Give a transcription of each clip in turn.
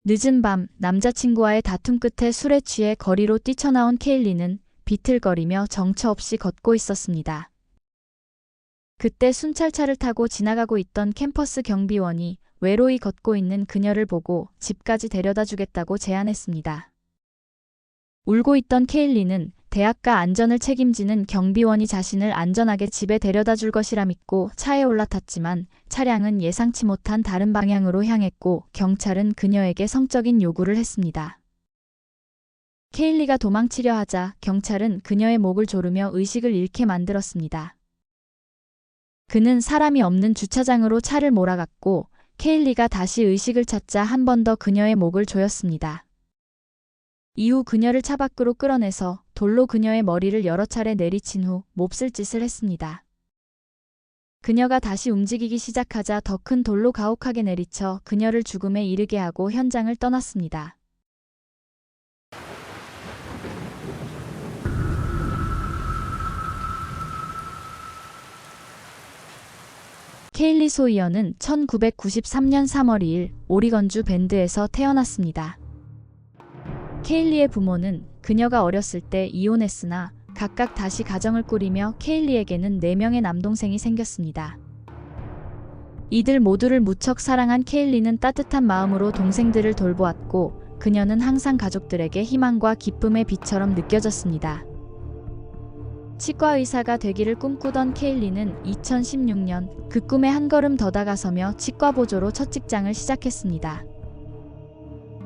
늦은 밤 남자친구와의 다툼 끝에 술에 취해 거리로 뛰쳐나온 케일리는 비틀거리며 정처 없이 걷고 있었습니다. 그때 순찰차를 타고 지나가고 있던 캠퍼스 경비원이 외로이 걷고 있는 그녀를 보고 집까지 데려다 주겠다고 제안했습니다. 울고 있던 케일리는 대학가 안전을 책임지는 경비원이 자신을 안전하게 집에 데려다 줄 것이라 믿고 차에 올라탔지만 차량은 예상치 못한 다른 방향으로 향했고 경찰은 그녀에게 성적인 요구를 했습니다. 케일리가 도망치려 하자 경찰은 그녀의 목을 조르며 의식을 잃게 만들었습니다. 그는 사람이 없는 주차장으로 차를 몰아갔고 케일리가 다시 의식을 찾자 한 번 더 그녀의 목을 조였습니다. 이후 그녀를 차 밖으로 끌어내서 돌로 그녀의 머리를 여러 차례 내리친 후 몹쓸 짓을 했습니다. 그녀가 다시 움직이기 시작하자 더 큰 돌로 가혹하게 내리쳐 그녀를 죽음에 이르게 하고 현장을 떠났습니다. 케일리 소이어는 1993년 3월 2일 오리건주 밴드에서 태어났습니다. 케일리의 부모는 그녀가 어렸을 때 이혼했으나 각각 다시 가정을 꾸리며 케일리에게는 4명의 남동생이 생겼습니다. 이들 모두를 무척 사랑한 케일리는 따뜻한 마음으로 동생들을 돌보았고 그녀는 항상 가족들에게 희망과 기쁨의 빛처럼 느껴졌습니다. 치과 의사가 되기를 꿈꾸던 케일리는 2016년 그 꿈에 한 걸음 더 다가서며 치과 보조로 첫 직장을 시작했습니다.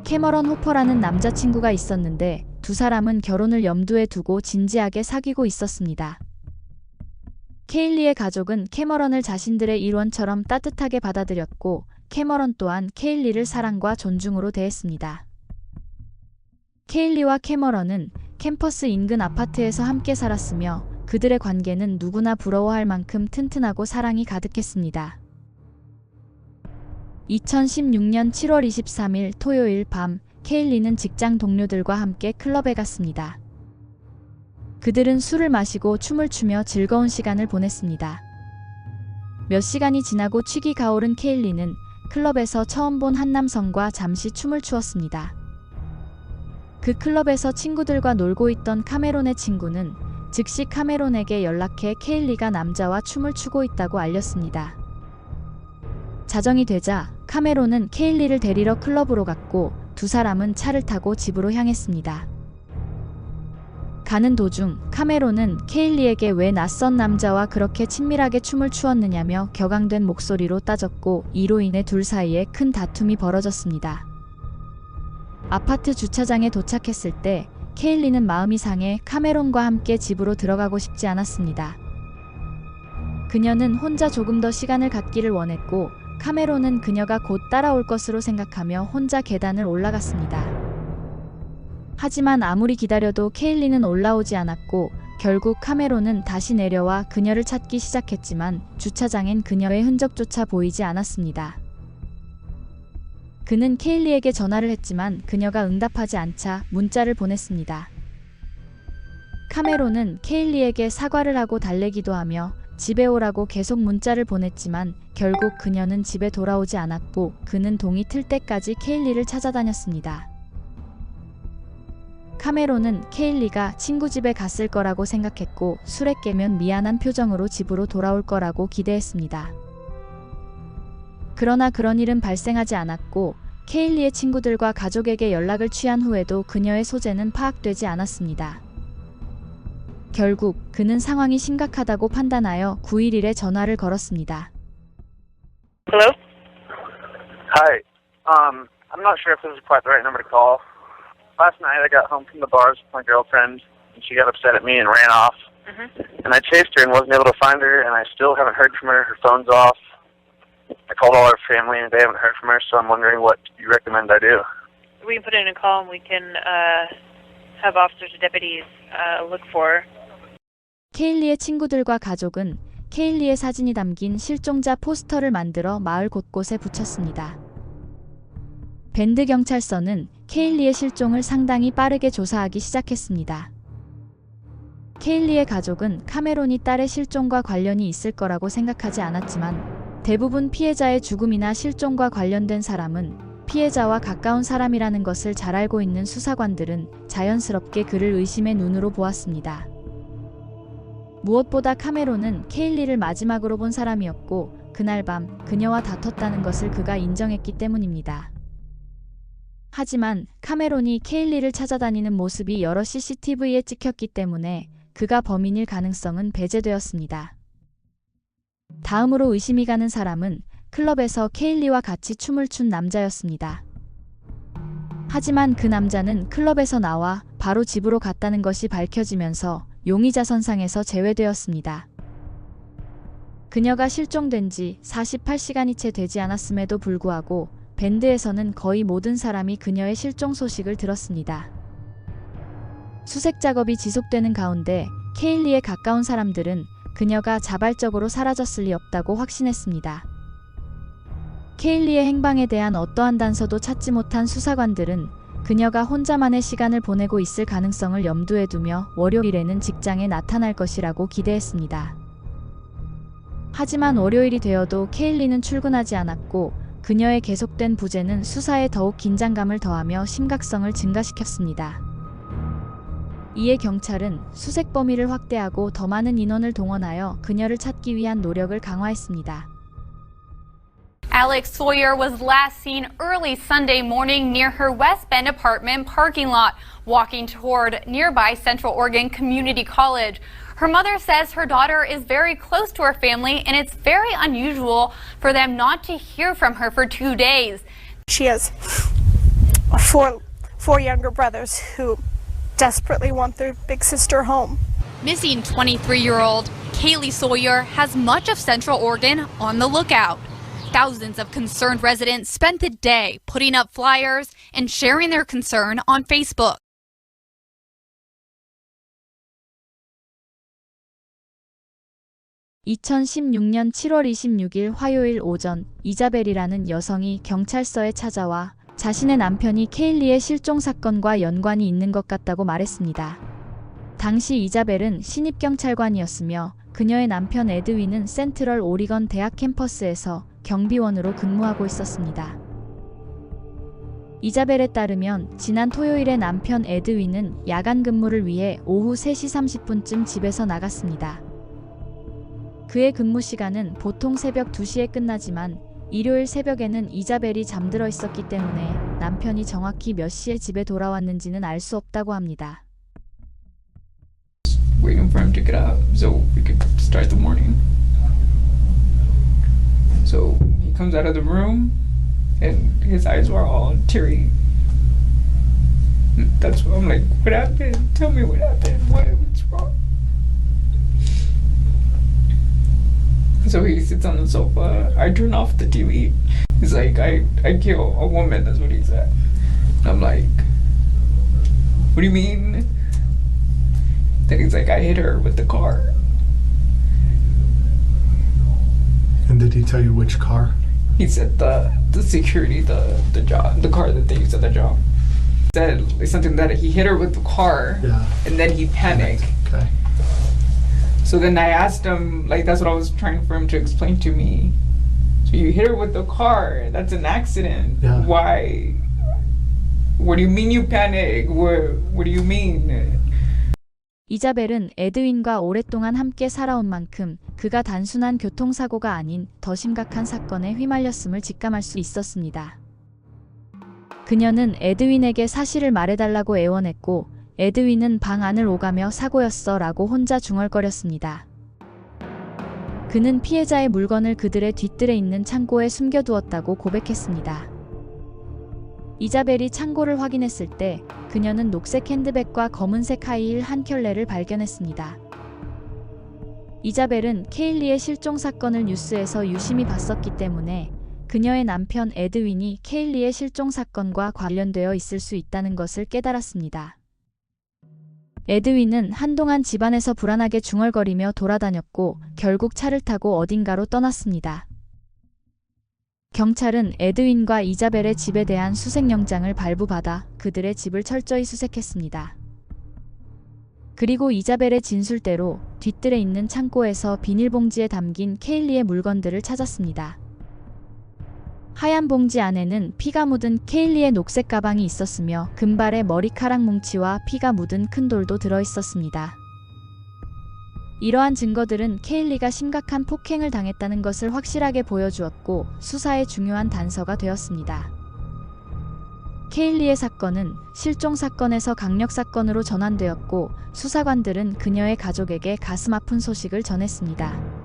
캐머런 호퍼라는 남자친구가 있었는데 두 사람은 결혼을 염두에 두고 진지하게 사귀고 있었습니다. 케일리의 가족은 캐머런을 자신들의 일원처럼 따뜻하게 받아들였고 캐머런 또한 케일리를 사랑과 존중으로 대했습니다. 케일리와 캐머런은 캠퍼스 인근 아파트에서 함께 살았으며 그들의 관계는 누구나 부러워할 만큼 튼튼하고 사랑이 가득했습니다. 2016년 7월 23일 토요일 밤 케일리는 직장 동료들과 함께 클럽에 갔습니다. 그들은 술을 마시고 춤을 추며 즐거운 시간을 보냈습니다. 몇 시간이 지나고 취기 가오른 케일리는 클럽에서 처음 본 한 남성과 잠시 춤을 추었습니다. 그 클럽에서 친구들과 놀고 있던 카메론의 친구는 즉시 카메론에게 연락해 케일리가 남자와 춤을 추고 있다고 알렸습니다. 자정이 되자 카메론은 케일리를 데리러 클럽으로 갔고 두 사람은 차를 타고 집으로 향했습니다. 가는 도중 카메론은 케일리에게 왜 낯선 남자와 그렇게 친밀하게 춤을 추었느냐며 격앙된 목소리로 따졌고 이로 인해 둘 사이에 큰 다툼이 벌어졌습니다. 아파트 주차장에 도착했을 때 케일리는 마음이 상해 카메론과 함께 집으로 들어가고 싶지 않았습니다. 그녀는 혼자 조금 더 시간을 갖기를 원했고 카메론은 그녀가 곧 따라올 것으로 생각하며 혼자 계단을 올라갔습니다. 하지만 아무리 기다려도 케일리는 올라오지 않았고 결국 카메론은 다시 내려와 그녀를 찾기 시작했지만 주차장엔 그녀의 흔적조차 보이지 않았습니다. 그는 케일리에게 전화를 했지만 그녀가 응답하지 않자 문자를 보냈습니다. 카메론은 케일리에게 사과를 하고 달래기도 하며 집에 오라고 계속 문자를 보냈지만 결국 그녀는 집에 돌아오지 않았고 그는 동이 틀 때까지 케일리를 찾아다녔습니다. 카메론은 케일리가 친구 집에 갔을 거라고 생각했고 술에 깨면 미안한 표정으로 집으로 돌아올 거라고 기대했습니다. 그러나 그런 일은 발생하지 않았고 케일리의 친구들과 가족에게 연락을 취한 후에도 그녀의 소재는 파악되지 않았습니다. 결국 그는 상황이 심각하다고 판단하여 911에 전화를 걸었습니다. Hello? Hi. I'm not sure if this is quite the right number to call. Last night I got home from the bars with my girlfriend, and she got upset at me and ran off. And I chased her and wasn't able to find her, and I still haven't heard from her. Her phone's off. I called all our family, and they haven't heard from her, so I'm wondering what you recommend I do. We can put in a call and we can have officers or deputies look for her. 케일리의 친구들과 가족은 케일리의 사진이 담긴 실종자 포스터를 만들어 마을 곳곳에 붙였습니다. 밴드 경찰서는 케일리의 실종을 상당히 빠르게 조사하기 시작했습니다. 케일리의 가족은 카메론이 딸의 실종과 관련이 있을 거라고 생각하지 않았지만 대부분 피해자의 죽음이나 실종과 관련된 사람은 피해자와 가까운 사람이라는 것을 잘 알고 있는 수사관들은 자연스럽게 그를 의심의 눈으로 보았습니다. 무엇보다 카메론은 케일리를 마지막으로 본 사람이었고 그날 밤 그녀와 다퉜다는 것을 그가 인정했기 때문입니다. 하지만 카메론이 케일리를 찾아다니는 모습이 여러 CCTV에 찍혔기 때문에 그가 범인일 가능성은 배제되었습니다. 다음으로 의심이 가는 사람은 클럽에서 케일리와 같이 춤을 춘 남자였습니다. 하지만 그 남자는 클럽에서 나와 바로 집으로 갔다는 것이 밝혀지면서 용의자 선상에서 제외되었습니다. 그녀가 실종된 지 48시간이 채 되지 않았음에도 불구하고 밴드에서는 거의 모든 사람이 그녀의 실종 소식을 들었습니다. 수색 작업이 지속되는 가운데 케일리에 가까운 사람들은 그녀가 자발적으로 사라졌을 리 없다고 확신했습니다. 케일리의 행방에 대한 어떠한 단서도 찾지 못한 수사관들은 그녀가 혼자만의 시간을 보내고 있을 가능성을 염두에 두며 월요일에는 직장에 나타날 것이라고 기대했습니다. 하지만 월요일이 되어도 케일리는 출근하지 않았고 그녀의 계속된 부재는 수사에 더욱 긴장감을 더하며 심각성을 증가시켰습니다. 이에 경찰은 수색 범위를 확대하고 더 많은 인원을 동원하여 그녀를 찾기 위한 노력을 강화했습니다. Alex Sawyer was last seen early Sunday morning near her West Bend apartment parking lot, walking toward nearby Central Oregon Community College. Her mother says her daughter is very close to her family and it's very unusual for them not to hear from her for 2 days. She has four younger brothers who desperately want their big sister home. Missing 23-year-old Kaylee Sawyer has much of Central Oregon on the lookout. Thousands of concerned residents spent the day putting up flyers and sharing their concern on Facebook. (2016년 7월 26일) 화요일 오전 이자벨이라는 여성이 경찰서에 찾아와 자신의 남편이 케일리의 실종 사건과 연관이 있는 것 같다고 말했습니다. 당시 이자벨은 신입경찰관이었으며 그녀의 남편 에드윈은 센트럴 오리건 대학 캠퍼스에서 경비원으로 근무하고 있었습니다. 이자벨에 따르면 지난 토요일에 남편 에드윈은 야간 근무를 위해 오후 3시 30분쯤 집에서 나갔습니다. 그의 근무 시간은 보통 새벽 2시에 끝나지만 일요일 새벽에는 이자벨이 잠들어 있었기 때문에 남편이 정확히 몇 시에 집에 돌아왔는지는 알 수 없다고 합니다. Waiting for him to get up so we could start the morning. So he comes out of the room and his eyes were all teary. That's why I'm like, what happened? Tell me what happened. What's wrong? So he sits on the sofa. I turn off the TV. He's like, I kill a woman. That's what he said. I'm like, what do you mean? Then he's like, I hit her with the car. And did he tell you which car? He said the security, the job, the car that they used at the job. Said something that he hit her with the car, Yeah. and then he panicked. Okay. So then I asked him, like that's what I was trying for him to explain to me. So you hit her with the car, that's an accident. Yeah. Why? What do you mean you panic? What do you mean? 이자벨은 에드윈과 오랫동안 함께 살아온 만큼 그가 단순한 교통사고가 아닌 더 심각한 사건에 휘말렸음을 직감할 수 있었습니다. 그녀는 에드윈에게 사실을 말해달라고 애원했고 에드윈은 방 안을 오가며 사고였어 라고 혼자 중얼거렸습니다. 그는 피해자의 물건을 그들의 뒤뜰에 있는 창고에 숨겨두었다고 고백했습니다. 이자벨이 창고를 확인했을 때 그녀는 녹색 핸드백과 검은색 하이힐 한 켤레를 발견했습니다. 이자벨은 케일리의 실종 사건을 뉴스에서 유심히 봤었기 때문에 그녀의 남편 에드윈이 케일리의 실종 사건과 관련되어 있을 수 있다는 것을 깨달았습니다. 에드윈은 한동안 집안에서 불안하게 중얼거리며 돌아다녔고 결국 차를 타고 어딘가로 떠났습니다. 경찰은 에드윈과 이자벨의 집에 대한 수색영장을 발부받아 그들의 집을 철저히 수색했습니다. 그리고 이자벨의 진술대로 뒤뜰에 있는 창고에서 비닐봉지에 담긴 케일리의 물건들을 찾았습니다. 하얀 봉지 안에는 피가 묻은 케일리의 녹색 가방이 있었으며 금발의 머리카락 뭉치와 피가 묻은 큰 돌도 들어있었습니다. 이러한 증거들은 케일리가 심각한 폭행을 당했다는 것을 확실하게 보여주었고 수사의 중요한 단서가 되었습니다. 케일리의 사건은 실종 사건에서 강력 사건으로 전환되었고 수사관들은 그녀의 가족에게 가슴 아픈 소식을 전했습니다.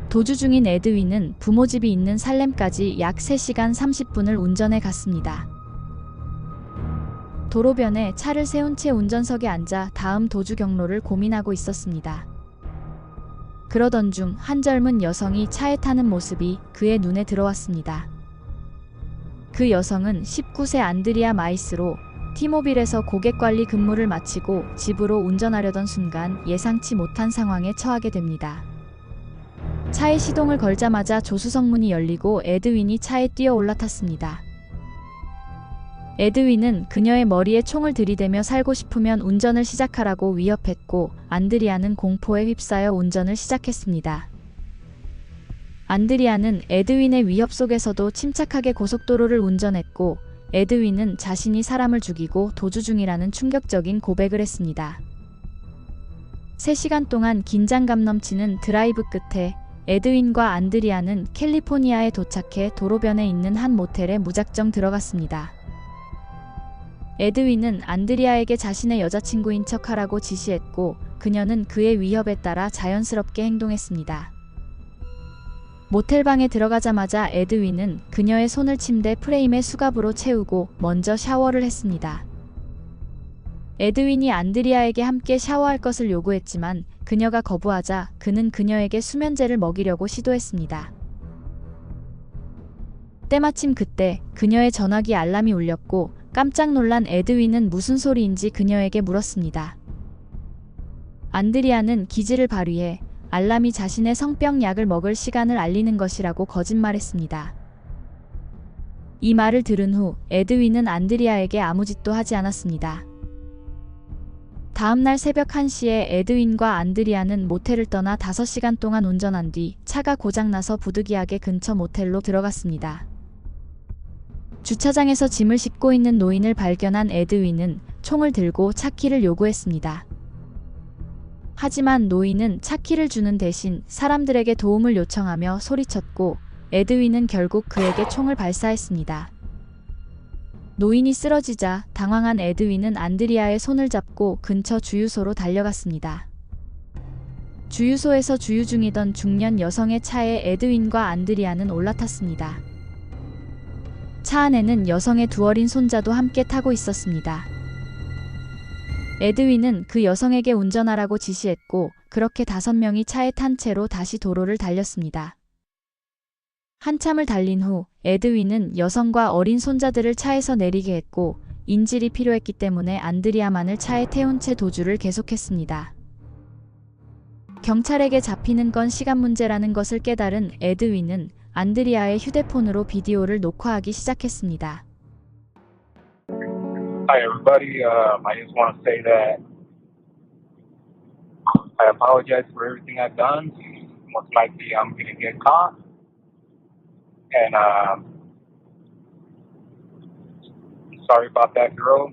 도주 중인 에드윈은 부모 집이 있는 살렘까지 약 3시간 30분을 운전해 갔습니다. 도로변에 차를 세운 채 운전석에 앉아 다음 도주 경로를 고민하고 있었습니다. 그러던 중 한 젊은 여성이 차에 타는 모습이 그의 눈에 들어왔습니다. 그 여성은 19세 안드리아 마이스로 티모빌에서 고객관리 근무를 마치고 집으로 운전하려던 순간 예상치 못한 상황에 처하게 됩니다. 차에 시동을 걸자마자 조수석 문이 열리고 에드윈이 차에 뛰어 올라탔습니다. 에드윈은 그녀의 머리에 총을 들이대며 살고 싶으면 운전을 시작하라고 위협했고 안드리아는 공포에 휩싸여 운전을 시작했습니다. 안드리아는 에드윈의 위협 속에서도 침착하게 고속도로를 운전했고 에드윈은 자신이 사람을 죽이고 도주 중이라는 충격적인 고백을 했습니다. 3시간 동안 긴장감 넘치는 드라이브 끝에 에드윈과 안드리아는 캘리포니아에 도착해 도로변에 있는 한 모텔에 무작정 들어갔습니다. 에드윈은 안드리아에게 자신의 여자친구인 척하라고 지시했고 그녀는 그의 위협에 따라 자연스럽게 행동했습니다. 모텔방에 들어가자마자 에드윈은 그녀의 손을 침대 프레임에 수갑으로 채우고 먼저 샤워를 했습니다. 에드윈이 안드리아에게 함께 샤워할 것을 요구했지만 그녀가 거부하자 그는 그녀에게 수면제를 먹이려고 시도했습니다. 때마침 그때 그녀의 전화기 알람이 울렸고 깜짝 놀란 에드윈은 무슨 소리인지 그녀에게 물었습니다. 안드리아는 기지를 발휘해 알람이 자신의 성병 약을 먹을 시간을 알리는 것이라고 거짓말했습니다. 이 말을 들은 후 에드윈은 안드리아에게 아무 짓도 하지 않았습니다. 다음날 새벽 1시에 에드윈과 안드리아는 모텔을 떠나 5시간 동안 운전한 뒤 차가 고장나서 부득이하게 근처 모텔로 들어갔습니다. 주차장에서 짐을 싣고 있는 노인을 발견한 에드윈은 총을 들고 차키를 요구했습니다. 하지만 노인은 차키를 주는 대신 사람들에게 도움을 요청하며 소리쳤고 에드윈은 결국 그에게 총을 발사했습니다. 노인이 쓰러지자 당황한 에드윈은 안드리아의 손을 잡고 근처 주유소로 달려갔습니다. 주유소에서 주유 중이던 중년 여성의 차에 에드윈과 안드리아는 올라탔습니다. 차 안에는 여성의 2 어린 손자도 함께 타고 있었습니다. 에드윈은 그 여성에게 운전하라고 지시했고 그렇게 5명이 차에 탄 채로 다시 도로를 달렸습니다. 한참을 달린 후 에드윈은 여성과 어린 손자들을 차에서 내리게 했고 인질이 필요했기 때문에 안드리아만을 차에 태운 채 도주를 계속했습니다. 경찰에게 잡히는 건 시간 문제라는 것을 깨달은 에드윈은 안드리아의 휴대폰으로 비디오를 녹화하기 시작했습니다. Hi everybody, I just want to say that I apologize for everything I've done. Most likely I'm going to get caught. And sorry about that girl.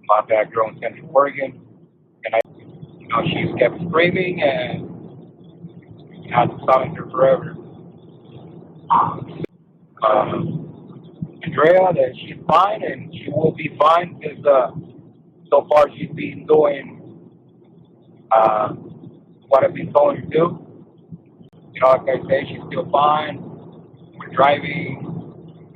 About that girl in Central Oregon. And she's kept screaming and I had to silence her forever. Andrea, that she's fine and she will be fine because so far she's been doing what I've been telling her to do. Like I say, she's still fine. We're driving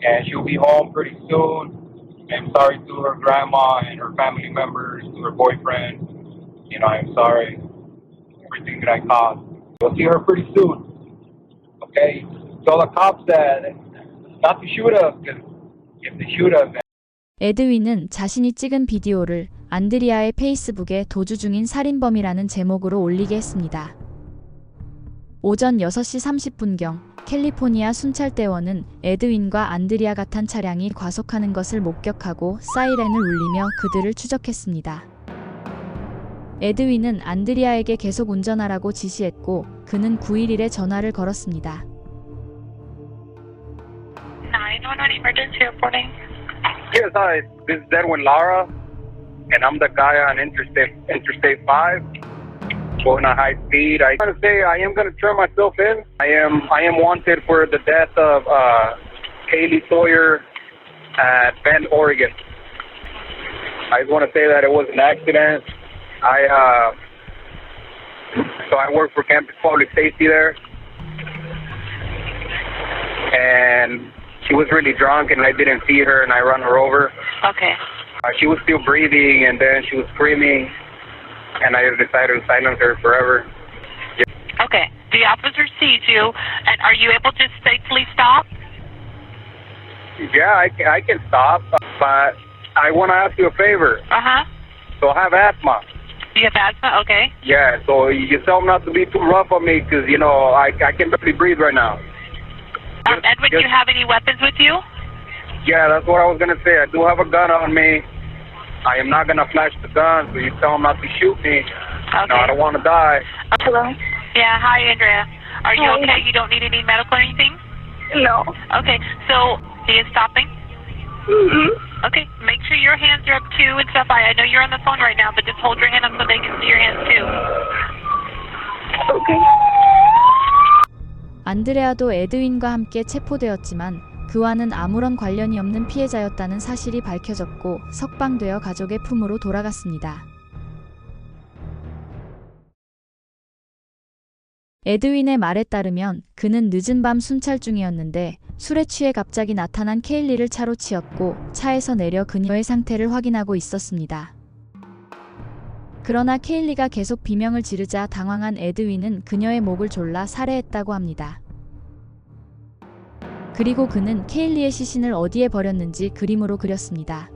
and she'll be home pretty soon. I'm sorry to her grandma and her family members, to her boyfriend. I'm sorry for everything that I caused. We'll see her pretty soon. Okay? Tell the cops that not to shoot us, because if they shoot us. 에드윈은 자신이 찍은 비디오를 안드리아의 페이스북에 도주 중인 살인범이라는 제목으로 올리게 했습니다. 오전 6시 30분경 캘리포니아 순찰대원은 에드윈과 안드리아가 탄 차량이 과속하는 것을 목격하고 사이렌을 울리며 그들을 추적했습니다. 에드윈은 안드리아에게 계속 운전하라고 지시했고 그는 911에 전화를 걸었습니다. 911 emergency reporting. Yes, hi. This is Edwin Lara, and I'm the guy on Interstate 5, going at high speed. I want to say I am going to turn myself in. I am wanted for the death of Kaylee Sawyer at Bend, Oregon. I just want to say that it was an accident. So I work for Campus Public Safety there, and she was really drunk, and I didn't see her, and I ran her over. Okay. She was still breathing, and then she was screaming, and I decided to silence her forever. Okay. The officer sees you, and are you able to safely stop? Yeah, I can stop, but I want to ask you a favor. Uh-huh. So I have asthma. You have asthma? Okay. Yeah, so you tell them not to be too rough on me, because, you know, I can barely breathe right now. Edwin, do you have any weapons with you? Yeah, that's what I was going to say. I do have a gun on me. I am not going to flash the gun, so you tell them not to shoot me. Okay. No, I don't want to die. Hello? Yeah, hi, Andrea. Are you Hi. okay? You don't need any medical or anything? No. Okay, so he is stopping? Mm-hmm. Okay, make sure your hands are up too and stuff. I know you're on the phone right now, but just hold your hand up so they can see your hands too. Okay. 안드레아도 에드윈과 함께 체포되었지만 그와는 아무런 관련이 없는 피해자였다는 사실이 밝혀졌고 석방되어 가족의 품으로 돌아갔습니다. 에드윈의 말에 따르면 그는 늦은 밤 순찰 중이었는데 술에 취해 갑자기 나타난 케일리를 차로 치었고 차에서 내려 그녀의 상태를 확인하고 있었습니다. 그러나 케일리가 계속 비명을 지르자 당황한 에드윈은 그녀의 목을 졸라 살해했다고 합니다. 그리고 그는 케일리의 시신을 어디에 버렸는지 그림으로 그렸습니다.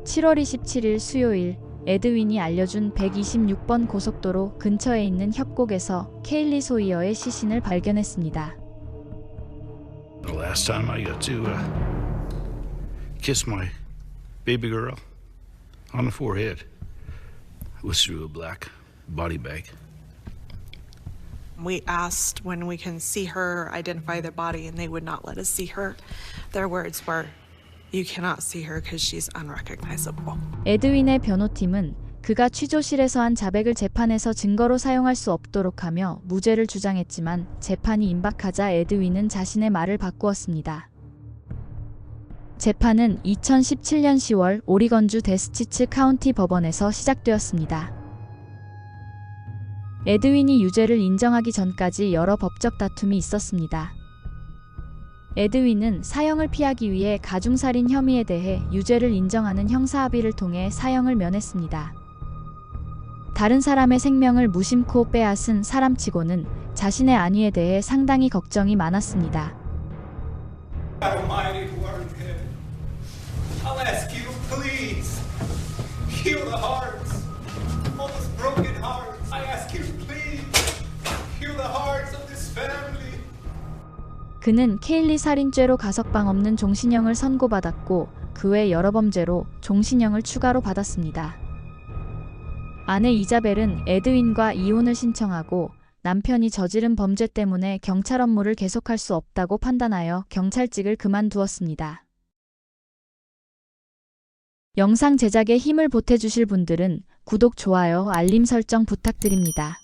7월 27일 수요일 에드윈이 알려준 126번 고속도로 근처에 있는 협곡에서 케일리 소이어의 시신을 발견했습니다. The last time I got to kiss my baby girl on the forehead was through a black body bag. We asked when we can see her, identify the body, and they would not let us see her. Their words were, "You cannot see her because she's unrecognizable." 에드윈의 변호팀은 그가 취조실에서 한 자백을 재판에서 증거로 사용할 수 없도록 하며 무죄를 주장했지만 재판이 임박하자 에드윈은 자신의 말을 바꾸었습니다. 재판은 2017년 10월 오리건주 데스티츠 카운티 법원에서 시작되었습니다. 에드윈이 유죄를 인정하기 전까지 여러 법적 다툼이 있었습니다. 에드윈은 사형을 피하기 위해 가중살인 혐의에 대해 유죄를 인정하는 형사합의를 통해 사형을 면했습니다. 다른 사람의 생명을 무심코 빼앗은 사람치고는 자신의 안위에 대해 상당히 걱정이 많았습니다. Almighty who art in heaven, I'll ask you, please, heal the hearts, all those broken hearts. I ask you, please, heal the hearts of this family. 그는 케일리 살인죄로 가석방 없는 종신형을 선고받았고 그 외 여러 범죄로 종신형을 추가로 받았습니다. 아내 이자벨은 에드윈과 이혼을 신청하고 남편이 저지른 범죄 때문에 경찰 업무를 계속할 수 없다고 판단하여 경찰직을 그만두었습니다. 영상 제작에 힘을 보태주실 분들은 구독, 좋아요, 알림 설정 부탁드립니다.